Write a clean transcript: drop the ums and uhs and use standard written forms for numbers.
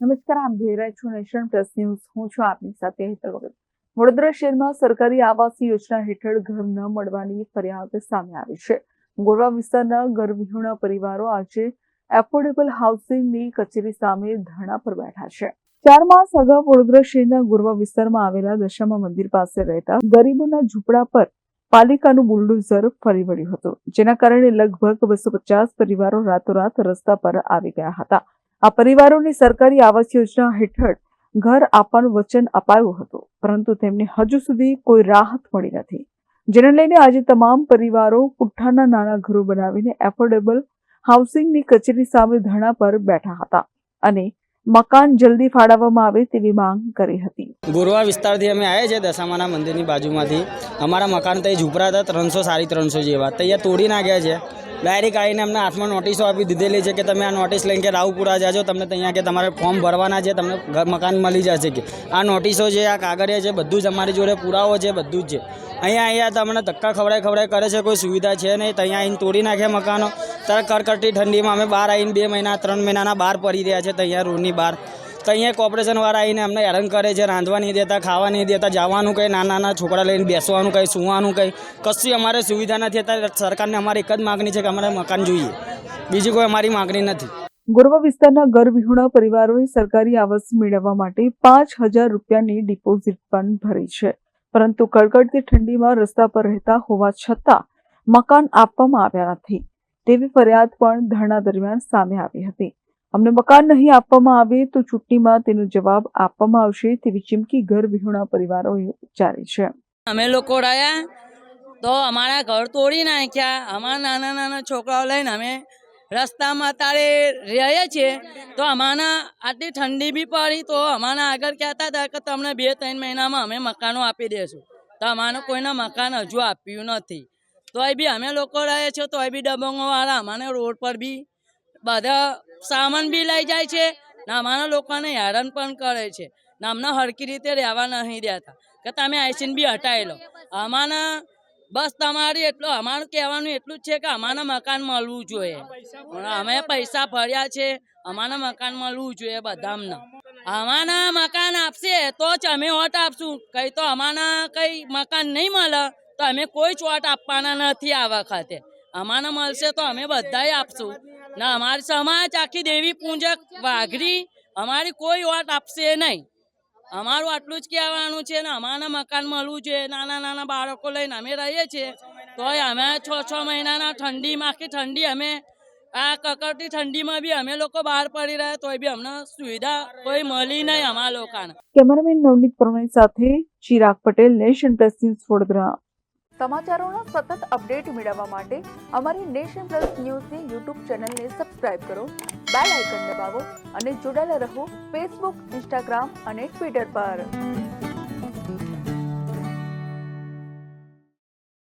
નમસ્કાર, આપ જોઈ રહ્યા છો નેશન પ્લસ ન્યૂઝ. હું છું આપની સાથે હેતલ વગર. વડોદરા શહેરમાં સરકારી આવાસ યોજના હેઠળ ઘર ન મળવાની ફરિયાદ સામે આવી છે. ગોરવા વિસ્તારના ઘરવિહોણા પરિવારો આજે એફોર્ડેબલ હાઉસિંગની કચેરી સામે ધરણા પર બેઠા છે. 4 માસ અગાઉ વડોદરા શહેરના ગોરવા વિસ્તારમાં આવેલા દશામા મંદિર પાસે રહેતા ગરીબોના ઝૂંપડા પર પાલિકાનું બુલડોઝર ફરી વળ્યું હતું, જેના કારણે લગભગ 250 પરિવારો રાતોરાત રસ્તા પર આવી ગયા હતા. આ પરિવારોને સરકારી આવાસ યોજના હેઠળ ઘર આપવાનું વચન અપાયું હતું, પરંતુ તેમને હજુ સુધી કોઈ રાહત મળી નથી, જેને લઈને આજે તમામ પરિવારો પુઠ્ઠાના નાના ઘરો બનાવીને એફોર્ડેબલ હાઉસિંગની કચેરી સામે ધરણા પર બેઠા હતા અને મકાન જલ્દી ફાળવવામાં આવે તેવી માંગ કરી હતી. ગોરવા વિસ્તારથી અમે આવ્યા છે દશામાના મંદિરની બાજુમાંથી. અમારા મકાન ત્યાં ઝૂંપડા હતા 300-350 જેવા, ત્યાં તોડી નાખ્યા છે. ડાયરેક્ટ આવીને અમને હાથમાં નોટિસો આપી દીધેલી છે કે તમે આ નોટિસ લઈને કે રાવપુરા જાજો, તમને ત્યાં કે તમારે ફોર્મ ભરવાના છે, તમને મકાન મળી જશે. કે આ નોટિસો છે, આ કાગળિયા છે, બધું જ અમારી જોડે પુરાવો છે, બધું જ છે. અહીંયા તમને ધક્કા ખવડાય કરે છે, કોઈ સુવિધા છે નહીં. ત્યાં આવીને તોડી નાખ્યા મકાનો. ત્યારે કડકડતી ઠંડીમાં અમે બહાર આવીને 2 મહિના 3 મહિનાના બહાર પડી રહ્યા છે, ત્યાં રોડની બહાર. તો અહીંયા કોર્પોરેશનવાળા આવીને અમને હેરાન કરે છે, રાંધવા નહીં દેતા, ખાવા નહીં દેતા, જવાનું કંઈ નાના છોકરા લઈને બેસવાનું કંઈ, સૂવાનું કંઈ, કશી અમારે સુવિધા નથી. અત્યારે સરકારને અમારી એક જ માગણી છે કે અમારે મકાન જોઈએ, બીજી કોઈ અમારી માગણી નથી. ગોરવા વિસ્તારના ઘરવિહોણા પરિવારોએ સરકારી આવાસ મેળવવા માટે 5,000 રૂપિયાની ડિપોઝિટ પણ ભરી છે, પરંતુ કડકડતી ઠંડીમાં રસ્તા પર રહેતા હોવા છતાં મકાન આપવામાં આવ્યા નથી તેવી ફરિયાદ પણ ધરણા દરમિયાન સામે આવી હતી. અમને મકાન નહીં આપવામાં આવે તો ચૂંટણીમાં તેનો જવાબ આપવામાં આવશે તેવી ચીમકી ઘરવિહોણા પરિવારોએ ઉચ્ચારી છે. અમે લોકો રહ્યા તો અમારા ઘર તોડી નાખ્યા. અમારા નાના છોકરાઓ લઈને અમે રસ્તામાં અત્યારે રહીએ છીએ. તો અમારા આટલી ઠંડી બી પડી તો અમારા આગળ કહેતા હતા કે તમને 2-3 મહિનામાં અમે મકાનો આપી દઈશું. તો અમારે કોઈને મકાન હજુ આપ્યું નથી. તોય બી અમે લોકો રહીએ છીએ, તોય બી દબંગોવાળા અમારે રોડ પર બી બધા સામાન બી લઈ જાય છે ને અમારા લોકોને હેરાન પણ કરે છે ને અમને હરકી રીતે રહેવા નહીં દેતા કે તમે આઈસીન બી હટાવી લો. અમારા બસ તમારી અમારું કહેવાનું એટલું જ છે કે અમારા મકાન મળવું જોઈએ. અમે પૈસા ભર્યા છે, અમારા મકાન મળવું જોઈએ બધાને. અમારા મકાન આપશે તો જ અમે વોટ આપશું. કંઈ તો અમારા કંઈ મકાન નહીં મળે તો અમે કોઈ જ વોટ આપવાના નથી. આ વખતે અમારે મળશે તો અમે બધાય આપશું ને અમારી સમાજ આખી દેવી પૂજક વાઘરી અમારી કોઈ વોટ આપશે નહીં. અમારું આટલું જ કહેવાનું છે ને અમારા મકાન મળવું જોઈએ. નાના બાળકો લઈને અમે રહીએ છીએ તોય અમે 6 મહિનાના ઠંડીમાં આખી ઠંડી અમે આ કકડતી ઠંડીમાં બી અમે લોકો બહાર પડી રહ્યા તોય બી અમને સુવિધા કોઈ મળી નહીં અમારા લોકોને. કેમેરામેન નવનીત પરમાણી સાથે Chirag Patel, nation plus news, Vadodara. સમાચારોના સતત અપડેટ મેળવવા માટે અમારી નેશન પ્લસ ન્યૂઝની યુટ્યુબ ચેનલને સબસ્ક્રાઇબ કરો, બેલ આઇકન દબાવો અને જોડાયેલા રહો ફેસબુક, ઇન્સ્ટાગ્રામ અને ટ્વિટર પર.